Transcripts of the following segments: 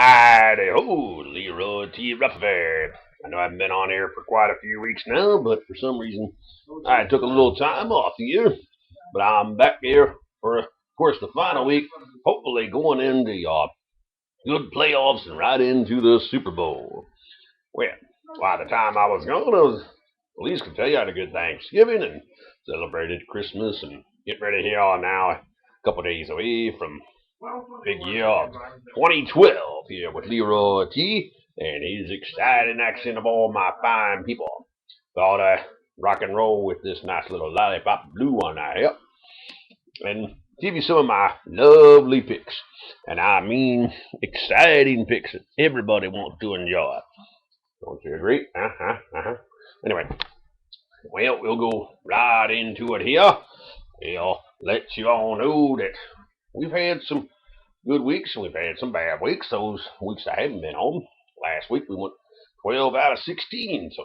Hi-ho, Leroy T. Rutherford. I know I haven't been on here for quite a few weeks now, but for some reason I took a little time off here. But I'm back here for, of course, the final week, hopefully going into good playoffs and right into the Super Bowl. Well, by the time I was gone, I was, at least can tell you I had a good Thanksgiving and celebrated Christmas and get ready here on now, a couple days away from big year of 2012 here with Leroy T and his exciting accent of all my fine people. Thought I'd rock and roll with this nice little lollipop blue one I have and give you some of my lovely picks. And I mean exciting picks that everybody wants to enjoy. Don't you agree? Anyway, well, we'll go right into it here. I'll let you all know that we've had some good weeks and we've had some bad weeks. Those weeks I haven't been on. Last week we went 12 out of 16. So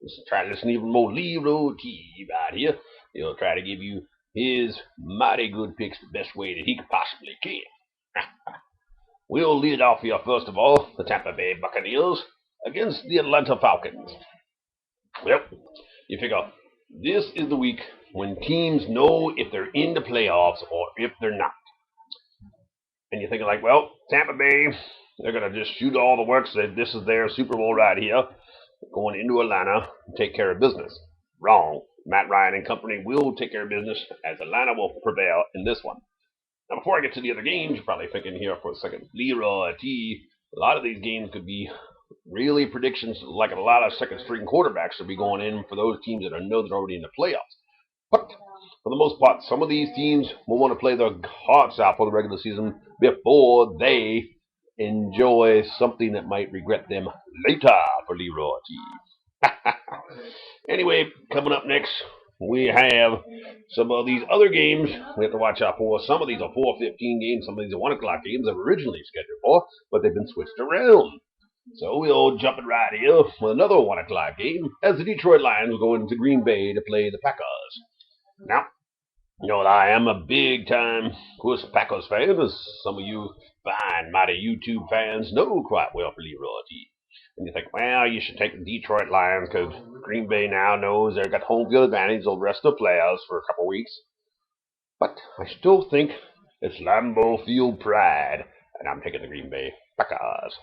let's try to listen even more Leroy T right here. He'll try to give you his mighty good picks the best way that he could possibly can. We'll lead off here first of all, the Tampa Bay Buccaneers against the Atlanta Falcons. Well, you figure this is the week when teams know if they're in the playoffs or if they're not. And you're thinking like, well, Tampa Bay, they're going to just shoot all the works. This is their Super Bowl right here. Going into Atlanta and take care of business. Wrong. Matt Ryan and company will take care of business as Atlanta will prevail in this one. Now, before I get to the other games, you're probably thinking here for a second, Leroy T, a lot of these games could be really predictions like a lot of second string quarterbacks will be going in for those teams that know they're already in the playoffs. But for the most part, some of these teams will want to play their hearts out for the regular season before they enjoy something that might regret them later for Leroy T. Anyway, coming up next, we have some of these other games we have to watch out for. Some of these are 4:15 games, some of these are 1 o'clock games that were originally scheduled for, but they've been switched around. So we'll jump it right here with another 1 o'clock game as the Detroit Lions will go into Green Bay to play the Packers. Now, you know, I am a big time, of course, Packers fan, as some of you fine, mighty YouTube fans know quite well for Leroy T. And you think, well, you should take the Detroit Lions because Green Bay now knows they've got home field advantage over the rest of the playoffs for a couple of weeks. But I still think it's Lambeau Field pride, and I'm taking the Green Bay Packers.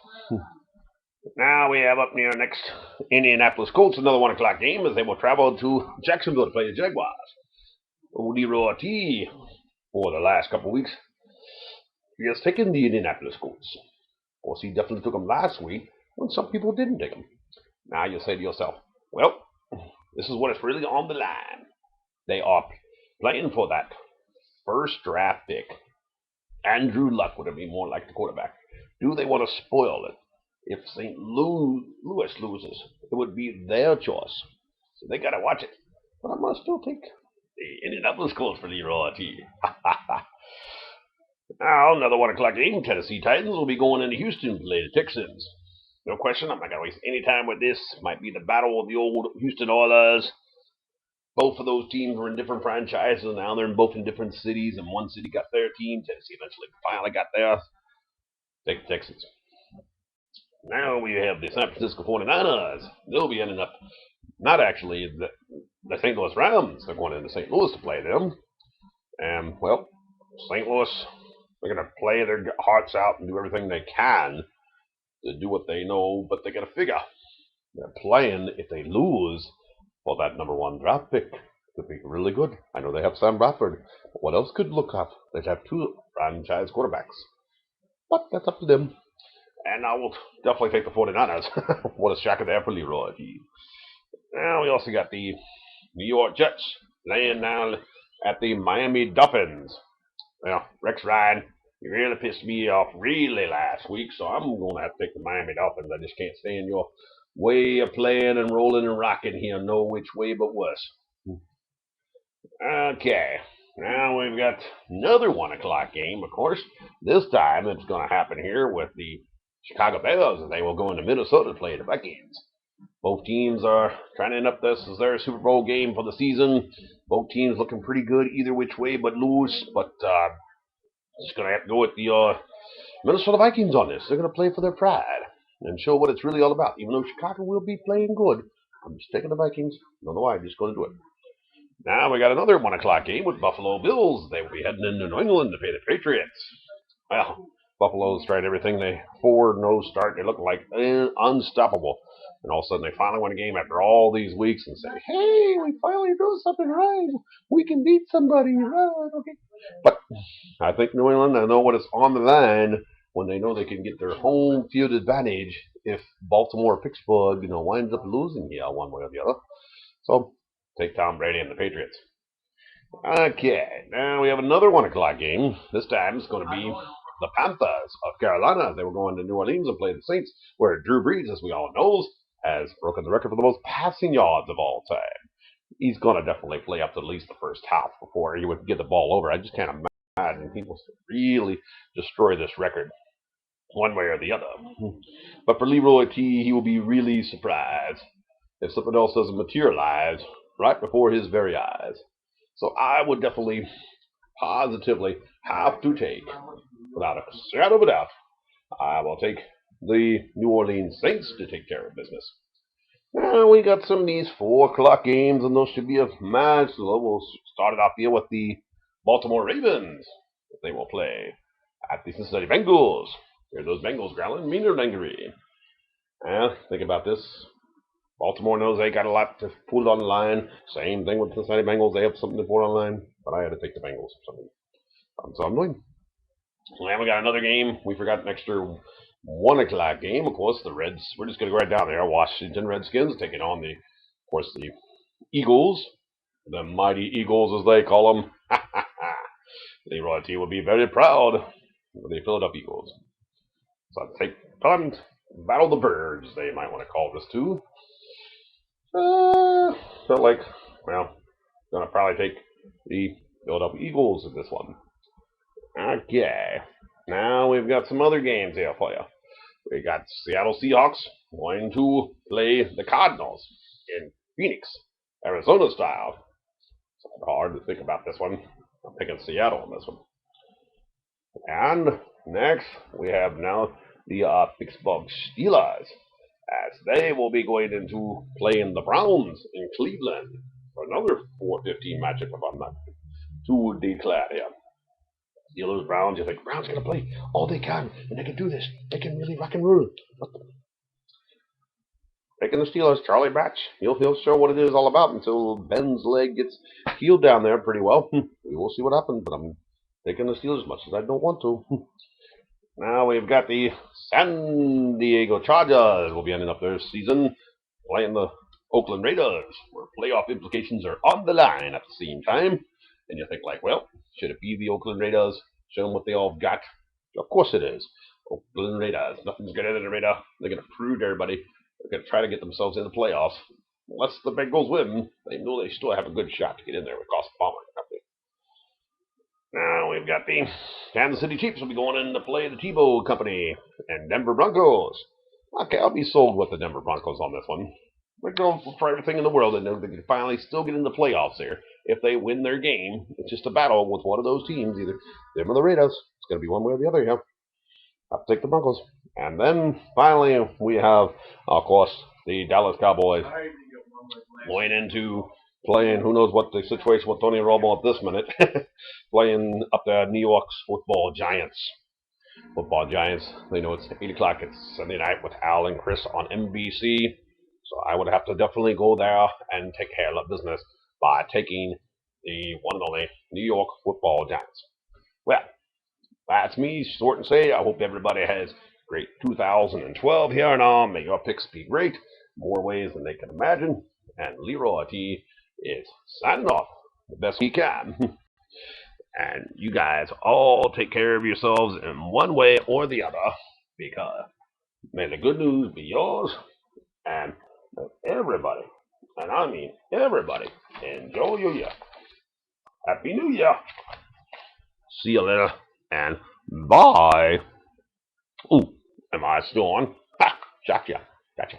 Now we have up near next Indianapolis Colts, another 1 o'clock game as they will travel to Jacksonville to play the Jaguars. Leroy T for the last couple of weeks. He has taken the Indianapolis Colts. Of course, he definitely took them last week when some people didn't take them. Now you'll say to yourself, well, this is what is really on the line. They are playing for that first draft pick. Andrew Luck would have been more like the quarterback. Do they want to spoil it? If St. Louis loses, it would be their choice. So they got to watch it. But I must still take the Indianapolis Colts for Leroy T. Now, another 1 o'clock game. Tennessee Titans will be going into Houston to play the Texans. No question, I'm not going to waste any time with this. Might be the battle of the old Houston Oilers. Both of those teams were in different franchises. Now they're both in different cities, and one city got their team. Tennessee eventually finally got theirs. Take the Texans. Now we have the San Francisco 49ers. They'll be ending up, not actually the St. Louis Rams. They're going into St. Louis to play them. And, well, St. Louis, they're going to play their hearts out and do everything they can to do what they know, but they got to figure they're playing if they lose for that number 1 draft pick. Could be really good. I know they have Sam Bradford, but what else could look up? They'd have 2 franchise quarterbacks. But that's up to them. And I will definitely take the 49ers. What a shocker there for Leroy. Now we also got the New York Jets laying down at the Miami Dolphins. Well, Rex Ryan, you really pissed me off really last week, so I'm going to have to take the Miami Dolphins. I just can't stand your way of playing and rolling and rocking here no which way but worse. Okay, now we've got another 1 o'clock game, of course. This time it's going to happen here with the Chicago Bears, and they will go into Minnesota to play the Vikings. Both teams are trying to end up this as their Super Bowl game for the season. Both teams looking pretty good either which way but lose, but just going to have to go with the Minnesota Vikings on this. They're going to play for their pride and show what it's really all about. Even though Chicago will be playing good, I'm just taking the Vikings. Don't know why. I'm just going to do it. Now we got another 1 o'clock game with Buffalo Bills. They will be heading into New England to play the Patriots. Well, Buffalo's tried everything. They 4-0 start. They look like unstoppable. And all of a sudden they finally win a game after all these weeks and say, hey, we finally do something right. We can beat somebody. Right? Okay. But I think New England, I know what is on the line when they know they can get their home field advantage if Baltimore or Pittsburgh, winds up losing here one way or the other. So take Tom Brady and the Patriots. Okay, now we have another 1 o'clock game. This time it's going to be the Panthers of Carolina. They were going to New Orleans and play the Saints, where Drew Brees, as we all know, has broken the record for the most passing yards of all time. He's going to definitely play up to at least the first half before he would get the ball over. I just can't imagine people really destroy this record one way or the other. But for Leroy T, he will be really surprised if something else doesn't materialize right before his very eyes. So I would definitely, positively have to take, without a shadow of a doubt, I will take the New Orleans Saints to take care of business. Now we got some of these 4 o'clock games, and those should be a match. So we'll start it off here with the Baltimore Ravens. They will play at the Cincinnati Bengals. Hear those Bengals growling, mean and angry. Think about this. Baltimore knows they got a lot to put on the line. Same thing with the Cincinnati Bengals. They have something to put on the line. But I had to take the Bengals for something. So I'm doing. And we got another game. We forgot an extra 1 o'clock game. Of course, the Reds. We're just going to go right down there. Washington Redskins taking on the Eagles. The mighty Eagles, as they call them. Leroy T will be very proud of the Philadelphia Eagles. So I'll take punt. Battle the Birds, they might want to call this too. Felt like, gonna probably take the Philadelphia Eagles in this one. Okay, now we've got some other games here for you. We got Seattle Seahawks going to play the Cardinals in Phoenix, Arizona style. It's hard to think about this one. I'm picking Seattle on this one. And next, we have now the Pittsburgh Steelers, as they will be going into playing the Browns in Cleveland for another 4:15 matchup, if I'm not too declared here. Steelers, Browns, you think Browns going to play all they can, and they can do this. They can really rock and roll. Taking the Steelers, Charlie Batch. He'll show what it is all about until Ben's leg gets healed down there pretty well. We will see what happens, but I'm taking the Steelers as much as I don't want to. Now we've got the San Diego Chargers will be ending up their season playing the Oakland Raiders, where playoff implications are on the line at the same time. And you think like, well, should it be the Oakland Raiders? Show them what they all got. Of course it is. Oakland Raiders. Nothing's good in the Raider. They're going to prove to everybody. They're going to try to get themselves in the playoffs. Unless the Bengals win, they know they still have a good shot to get in there with Cost Palmer. Now we've got the Kansas City Chiefs will be going in to play the Tebow Company and Denver Broncos. Okay, I'll be sold with the Denver Broncos on this one. They're going for everything in the world, and they can finally still get in the playoffs here. If they win their game, it's just a battle with one of those teams, either them or the Raiders. It's going to be one way or the other, yeah. I'll take the Broncos. And then finally, we have, of course, the Dallas Cowboys going into playing, who knows what the situation with Tony Romo at this minute, playing up the New York's football Giants. Football Giants, they know it's 8 o'clock, it's Sunday night with Al and Chris on NBC. So I would have to definitely go there and take care of business by taking the one and only New York football Giants. Well, that's me, short and say. I hope everybody has great 2012 here and on. May your picks be great, more ways than they can imagine. And Leroy T is signing off the best he can. And you guys all take care of yourselves in one way or the other, because may the good news be yours, and everybody, and I mean everybody, enjoy your year. Happy New Year. See you later, and bye. Ooh, am I still on? Ha! Gotcha.